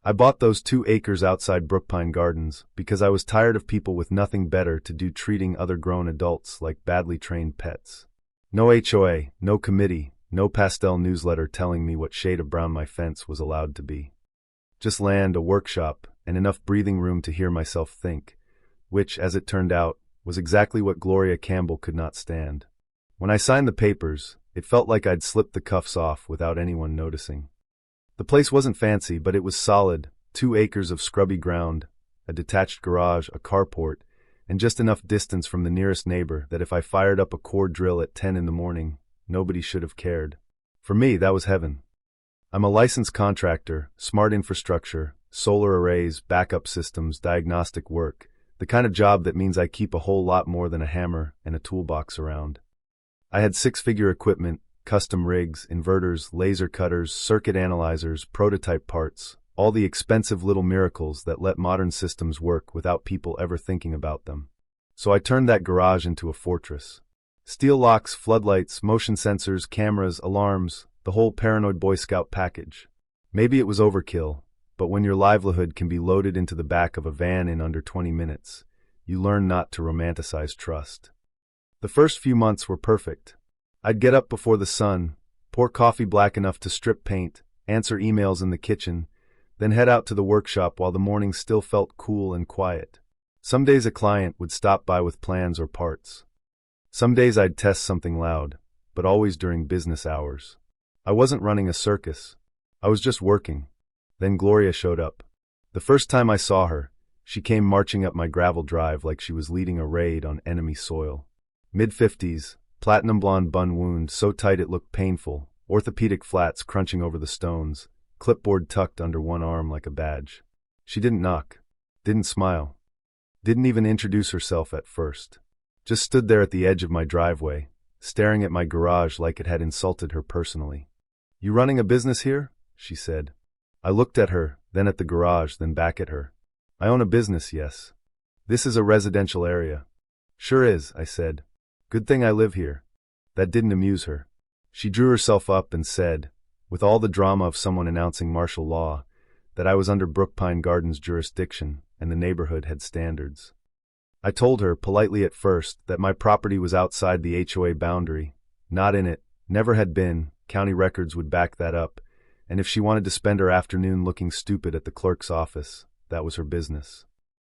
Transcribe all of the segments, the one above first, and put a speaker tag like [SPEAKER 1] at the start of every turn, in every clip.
[SPEAKER 1] I bought those 2 acres outside Brookpine Gardens because I was tired of people with nothing better to do treating other grown adults like badly trained pets. No HOA, no committee, no pastel newsletter telling me what shade of brown my fence was allowed to be. Just land, a workshop, and enough breathing room to hear myself think, which, as it turned out, was exactly what Gloria Campbell could not stand. When I signed the papers, it felt like I'd slipped the cuffs off without anyone noticing. The place wasn't fancy, but it was solid, 2 acres of scrubby ground, a detached garage, a carport, and just enough distance from the nearest neighbor that if I fired up a core drill at 10 in the morning, nobody should have cared. For me, that was heaven. I'm a licensed contractor, smart infrastructure, solar arrays, backup systems, diagnostic work, the kind of job that means I keep a whole lot more than a hammer and a toolbox around. I had 6-figure equipment, custom rigs, inverters, laser cutters, circuit analyzers, prototype parts, all the expensive little miracles that let modern systems work without people ever thinking about them. So I turned that garage into a fortress. Steel locks, floodlights, motion sensors, cameras, alarms, the whole paranoid Boy Scout package. Maybe it was overkill, but when your livelihood can be loaded into the back of a van in under 20 minutes, you learn not to romanticize trust. The first few months were perfect. I'd get up before the sun, pour coffee black enough to strip paint, answer emails in the kitchen, then head out to the workshop while the morning still felt cool and quiet. Some days a client would stop by with plans or parts. Some days I'd test something loud, but always during business hours. I wasn't running a circus. I was just working. Then Gloria showed up. The first time I saw her, she came marching up my gravel drive like she was leading a raid on enemy soil. Mid-50s, platinum blonde bun wound so tight it looked painful, orthopedic flats crunching over the stones, clipboard tucked under one arm like a badge. She didn't knock, didn't smile, didn't even introduce herself at first. Just stood there at the edge of my driveway, staring at my garage like it had insulted her personally. "You running a business here?" she said. I looked at her, then at the garage, then back at her. "I own a business, yes. This is a residential area." "Sure is," I said. "Good thing I live here." That didn't amuse her. She drew herself up and said, with all the drama of someone announcing martial law, that I was under Brookpine Gardens jurisdiction and the neighborhood had standards. I told her, politely at first, that my property was outside the HOA boundary, not in it, never had been, county records would back that up, and if she wanted to spend her afternoon looking stupid at the clerk's office, that was her business.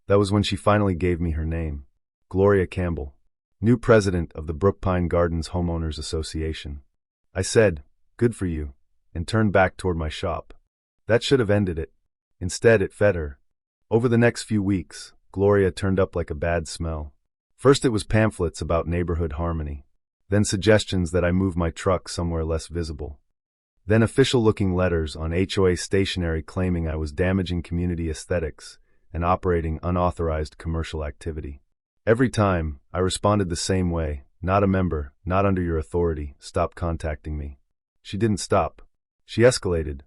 [SPEAKER 1] That was when she finally gave me her name. Gloria Campbell, new president of the Brookpine Gardens Homeowners Association. I said, "Good for you," and turned back toward my shop. That should have ended it. Instead, it fed her. Over the next few weeks, Gloria turned up like a bad smell. First it was pamphlets about neighborhood harmony. Then suggestions that I move my truck somewhere less visible. Then official-looking letters on HOA stationery claiming I was damaging community aesthetics and operating unauthorized commercial activity. Every time, I responded the same way, "Not a member, not under your authority, stop contacting me." She didn't stop. She escalated.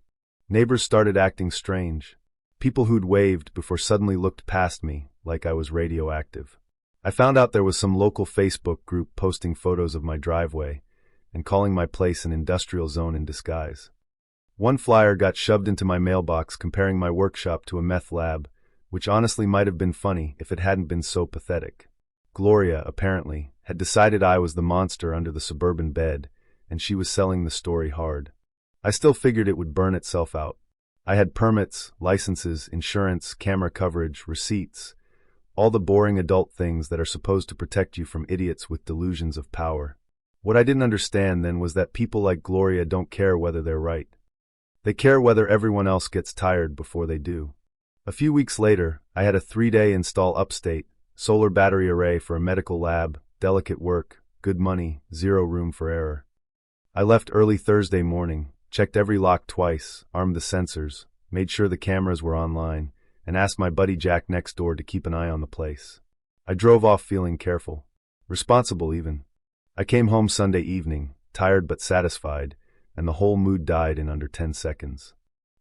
[SPEAKER 1] Neighbors started acting strange. People who'd waved before suddenly looked past me, like I was radioactive. I found out there was some local Facebook group posting photos of my driveway and calling my place an industrial zone in disguise. One flyer got shoved into my mailbox comparing my workshop to a meth lab, which honestly might have been funny if it hadn't been so pathetic. Gloria, apparently, had decided I was the monster under the suburban bed, and she was selling the story hard. I still figured it would burn itself out. I had permits, licenses, insurance, camera coverage, receipts, all the boring adult things that are supposed to protect you from idiots with delusions of power. What I didn't understand then was that people like Gloria don't care whether they're right. They care whether everyone else gets tired before they do. A few weeks later, I had a 3-day install upstate, solar battery array for a medical lab, delicate work, good money, zero room for error. I left early Thursday morning, checked every lock twice, armed the sensors, made sure the cameras were online, and asked my buddy Jack next door to keep an eye on the place. I drove off feeling careful, responsible even. I came home Sunday evening, tired but satisfied, and the whole mood died in under 10 seconds.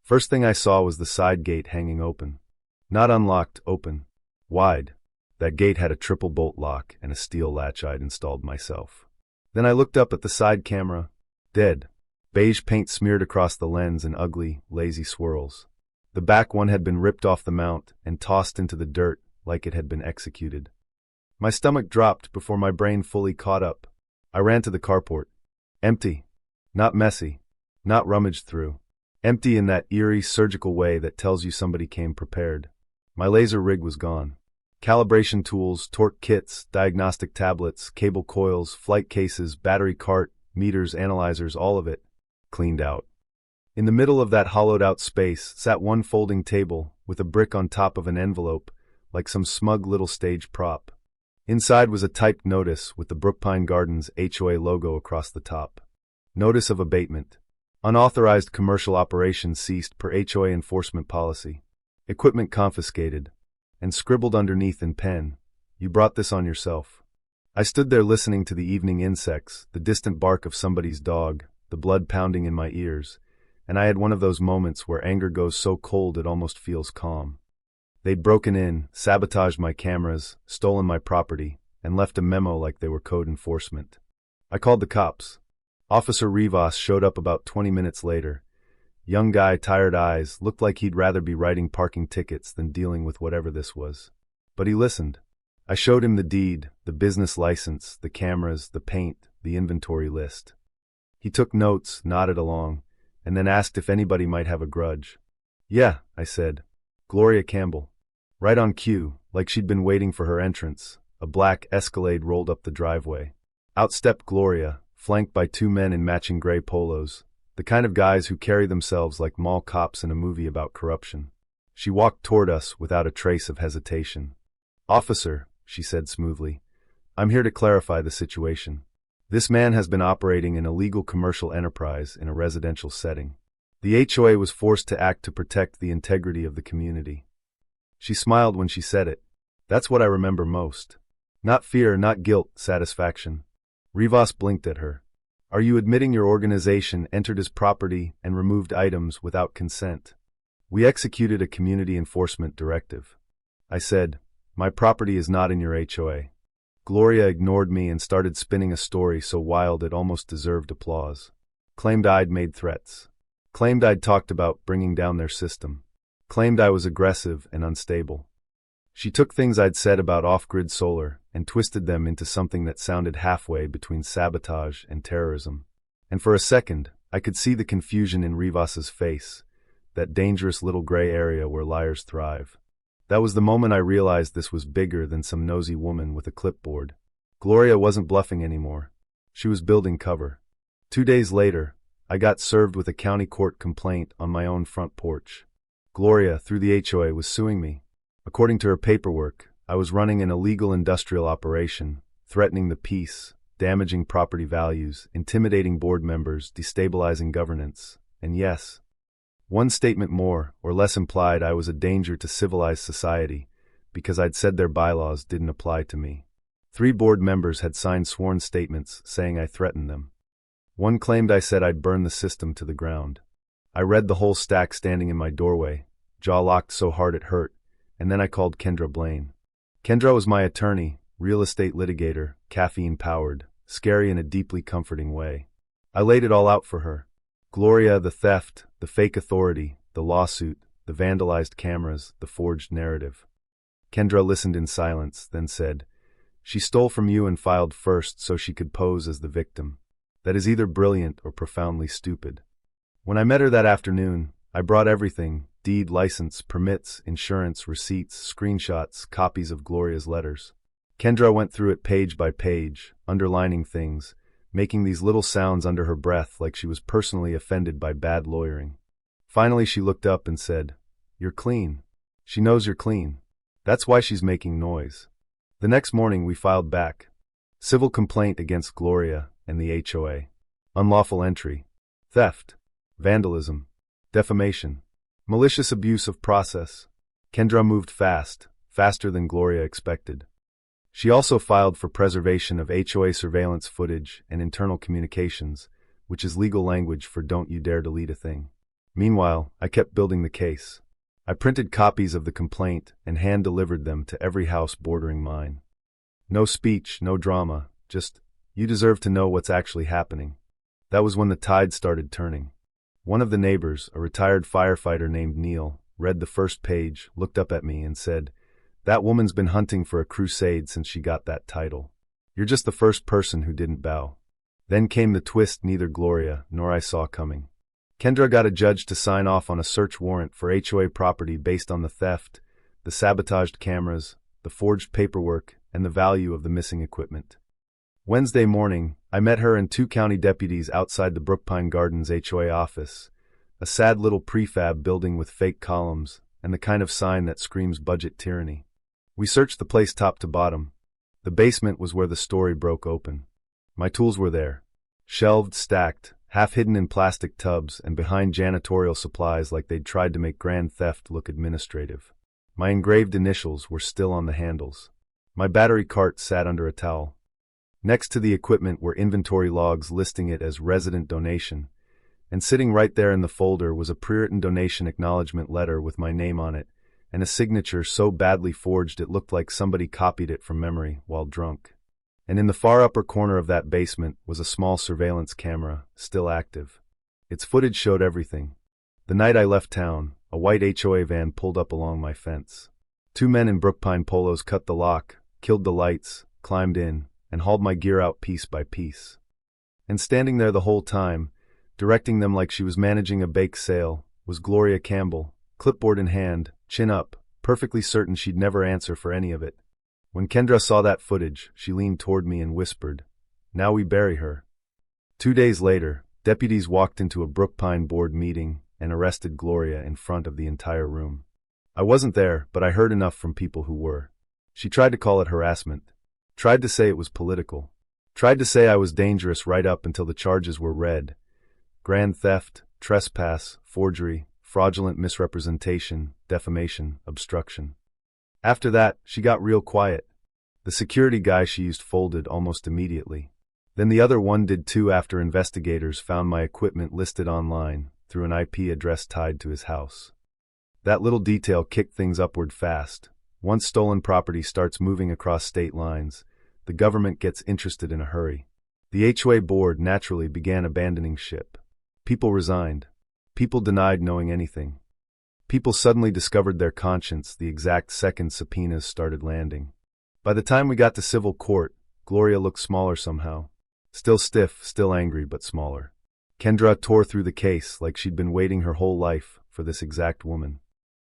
[SPEAKER 1] First thing I saw was the side gate hanging open. Not unlocked, open. Wide. That gate had a triple bolt lock and a steel latch I'd installed myself. Then I looked up at the side camera. Dead. Beige paint smeared across the lens in ugly, lazy swirls. The back one had been ripped off the mount and tossed into the dirt like it had been executed. My stomach dropped before my brain fully caught up. I ran to the carport. Empty. Not messy. Not rummaged through. Empty in that eerie, surgical way that tells you somebody came prepared. My laser rig was gone. Calibration tools, torque kits, diagnostic tablets, cable coils, flight cases, battery cart, meters, analyzers, all of it, cleaned out. In the middle of that hollowed-out space sat one folding table with a brick on top of an envelope, like some smug little stage prop. Inside was a typed notice with the Brookpine Gardens HOA logo across the top. Notice of abatement. Unauthorized commercial operations ceased per HOA enforcement policy. Equipment confiscated. And scribbled underneath in pen, "You brought this on yourself." I stood there listening to the evening insects, the distant bark of somebody's dog, the blood pounding in my ears, and I had one of those moments where anger goes so cold it almost feels calm. They'd broken in, sabotaged my cameras, stolen my property, and left a memo like they were code enforcement. I called the cops. Officer Rivas showed up about 20 minutes later. Young guy, tired eyes, looked like he'd rather be writing parking tickets than dealing with whatever this was. But he listened. I showed him the deed, the business license, the cameras, the paint, the inventory list. He took notes, nodded along, and then asked if anybody might have a grudge. "Yeah," I said. "Gloria Campbell." Right on cue, like she'd been waiting for her entrance, a black Escalade rolled up the driveway. Out stepped Gloria, flanked by two men in matching gray polos, the kind of guys who carry themselves like mall cops in a movie about corruption. She walked toward us without a trace of hesitation. "Officer," she said smoothly, "I'm here to clarify the situation. This man has been operating an illegal commercial enterprise in a residential setting. The HOA was forced to act to protect the integrity of the community." She smiled when she said it. That's what I remember most. Not fear, not guilt, satisfaction. Rivas blinked at her. "Are you admitting your organization entered his property and removed items without consent?" "We executed a community enforcement directive." I said, "My property is not in your HOA." Gloria ignored me and started spinning a story so wild it almost deserved applause. Claimed I'd made threats. Claimed I'd talked about bringing down their system. Claimed I was aggressive and unstable. She took things I'd said about off-grid solar and twisted them into something that sounded halfway between sabotage and terrorism. And for a second, I could see the confusion in Rivas's face, that dangerous little gray area where liars thrive. That was the moment I realized this was bigger than some nosy woman with a clipboard. Gloria wasn't bluffing anymore. She was building cover. 2 days later, I got served with a county court complaint on my own front porch. Gloria, through the HOA, was suing me. According to her paperwork, I was running an illegal industrial operation, threatening the peace, damaging property values, intimidating board members, destabilizing governance, and yes, one statement more or less implied I was a danger to civilized society because I'd said their bylaws didn't apply to me. 3 board members had signed sworn statements saying I threatened them. One claimed I said I'd burn the system to the ground. I read the whole stack standing in my doorway, jaw locked so hard it hurt, and then I called Kendra Blaine. Kendra was my attorney, real estate litigator, caffeine-powered, scary in a deeply comforting way. I laid it all out for her. Gloria, the theft, the fake authority, the lawsuit, the vandalized cameras, the forged narrative. Kendra listened in silence, then said, "She stole from you and filed first so she could pose as the victim. That is either brilliant or profoundly stupid." When I met her that afternoon, I brought everything: deed, license, permits, insurance, receipts, screenshots, copies of Gloria's letters. Kendra went through it page by page, underlining things, making these little sounds under her breath like she was personally offended by bad lawyering. Finally, she looked up and said, "You're clean." She knows you're clean. That's why she's making noise. The next morning, we filed back. Civil complaint against Gloria and the HOA. Unlawful entry. Theft. Vandalism. Defamation. Malicious abuse of process. Kendra moved fast, faster than Gloria expected. She also filed for preservation of HOA surveillance footage and internal communications, which is legal language for don't you dare delete a thing. Meanwhile, I kept building the case. I printed copies of the complaint and hand-delivered them to every house bordering mine. No speech, no drama, just, you deserve to know what's actually happening. That was when the tide started turning. One of the neighbors, a retired firefighter named Neil, read the first page, looked up at me, and said, "That woman's been hunting for a crusade since she got that title. You're just the first person who didn't bow." Then came the twist neither Gloria nor I saw coming. Kendra got a judge to sign off on a search warrant for HOA property based on the theft, the sabotaged cameras, the forged paperwork, and the value of the missing equipment. Wednesday morning, I met her and 2 county deputies outside the Brookpine Gardens HOA office, a sad little prefab building with fake columns and the kind of sign that screams budget tyranny. We searched the place top to bottom. The basement was where the story broke open. My tools were there, shelved, stacked, half hidden in plastic tubs and behind janitorial supplies like they'd tried to make grand theft look administrative. My engraved initials were still on the handles. My battery cart sat under a towel. Next to the equipment were inventory logs listing it as resident donation, and sitting right there in the folder was a pre-written donation acknowledgement letter with my name on it, and a signature so badly forged it looked like somebody copied it from memory while drunk. And in the far upper corner of that basement was a small surveillance camera, still active. Its footage showed everything. The night I left town, a white HOA van pulled up along my fence. 2 men in Brookpine polos cut the lock, killed the lights, climbed in, and hauled my gear out piece by piece. And standing there the whole time, directing them like she was managing a bake sale, was Gloria Campbell, clipboard in hand, chin up, perfectly certain she'd never answer for any of it. When Kendra saw that footage, she leaned toward me and whispered, "Now we bury her." 2 days later, deputies walked into a Brookpine board meeting and arrested Gloria in front of the entire room. I wasn't there, but I heard enough from people who were. She tried to call it harassment. Tried to say it was political. Tried to say I was dangerous right up until the charges were read. Grand theft, trespass, forgery, fraudulent misrepresentation, defamation, obstruction. After that, she got real quiet. The security guy she used folded almost immediately. Then the other one did too after investigators found my equipment listed online through an IP address tied to his house. That little detail kicked things upward fast. Once stolen property starts moving across state lines, the government gets interested in a hurry. The HOA board naturally began abandoning ship. People resigned. People denied knowing anything. People suddenly discovered their conscience the exact second subpoenas started landing. By the time we got to civil court, Gloria looked smaller somehow. Still stiff, still angry, but smaller. Kendra tore through the case like she'd been waiting her whole life for this exact woman.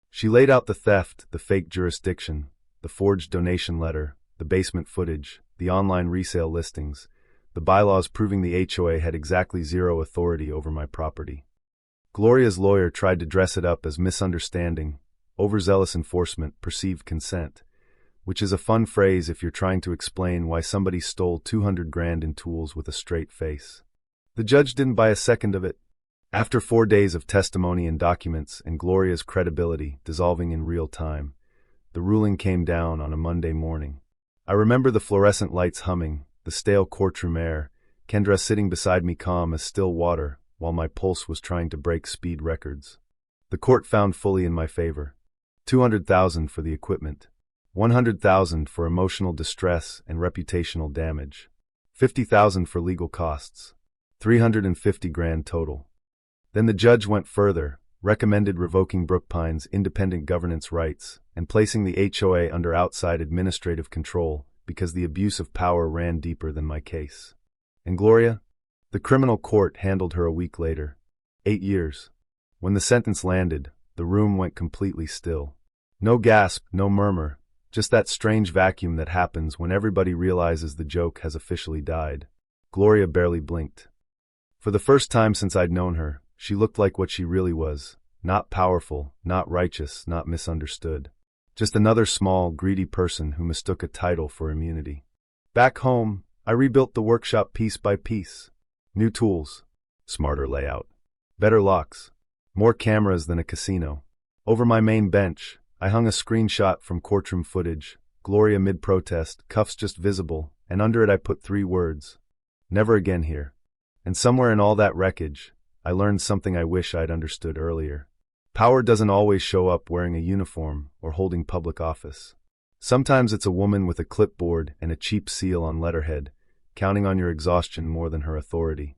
[SPEAKER 1] She laid out the theft, the fake jurisdiction, the forged donation letter, the basement footage, the online resale listings, the bylaws proving the HOA had exactly zero authority over my property. Gloria's lawyer tried to dress it up as misunderstanding, overzealous enforcement, perceived consent, which is a fun phrase if you're trying to explain why somebody stole 200 grand in tools with a straight face. The judge didn't buy a second of it. After 4 days of testimony and documents and Gloria's credibility dissolving in real time, the ruling came down on a Monday morning. I remember the fluorescent lights humming, the stale courtroom air, Kendra sitting beside me calm as still water, while my pulse was trying to break speed records. The court found fully in my favor. $200,000 for the equipment, $100,000 for emotional distress and reputational damage, $50,000 for legal costs, $350 grand total. Then the judge went further, recommended revoking Brookpine's independent governance rights and placing the HOA under outside administrative control because the abuse of power ran deeper than my case. And Gloria? The criminal court handled her a week later. 8 years. When the sentence landed, the room went completely still. No gasp, no murmur, just that strange vacuum that happens when everybody realizes the joke has officially died. Gloria barely blinked. For the first time since I'd known her, she looked like what she really was, not powerful, not righteous, not misunderstood. Just another small, greedy person who mistook a title for immunity. Back home, I rebuilt the workshop piece by piece. New tools, smarter layout, better locks, more cameras than a casino. Over my main bench, I hung a screenshot from courtroom footage, Gloria mid-protest, cuffs just visible, and under it I put 3 words. Never again here. And somewhere in all that wreckage, I learned something I wish I'd understood earlier. Power doesn't always show up wearing a uniform or holding public office. Sometimes it's a woman with a clipboard and a cheap seal on letterhead, counting on your exhaustion more than her authority.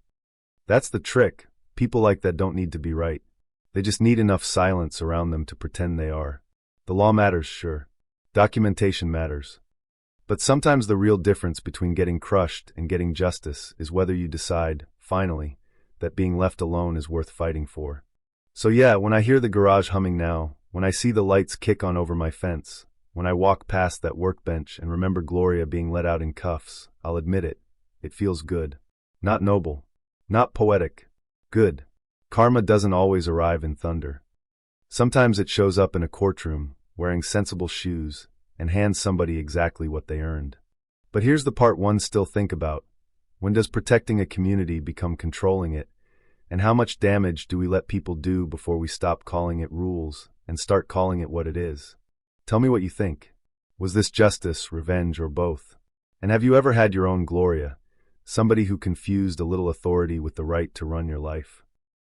[SPEAKER 1] That's the trick. People like that don't need to be right. They just need enough silence around them to pretend they are. The law matters, sure. Documentation matters. But sometimes the real difference between getting crushed and getting justice is whether you decide, finally, that being left alone is worth fighting for. So yeah, when I hear the garage humming now, when I see the lights kick on over my fence, when I walk past that workbench and remember Gloria being let out in cuffs, I'll admit it. It feels good. Not noble. Not poetic. Good. Karma doesn't always arrive in thunder. Sometimes it shows up in a courtroom, wearing sensible shoes, and hands somebody exactly what they earned. But here's the part ones still think about. When does protecting a community become controlling it? And how much damage do we let people do before we stop calling it rules and start calling it what it is? Tell me what you think. Was this justice, revenge, or both? And have you ever had your own Gloria? Somebody who confused a little authority with the right to run your life?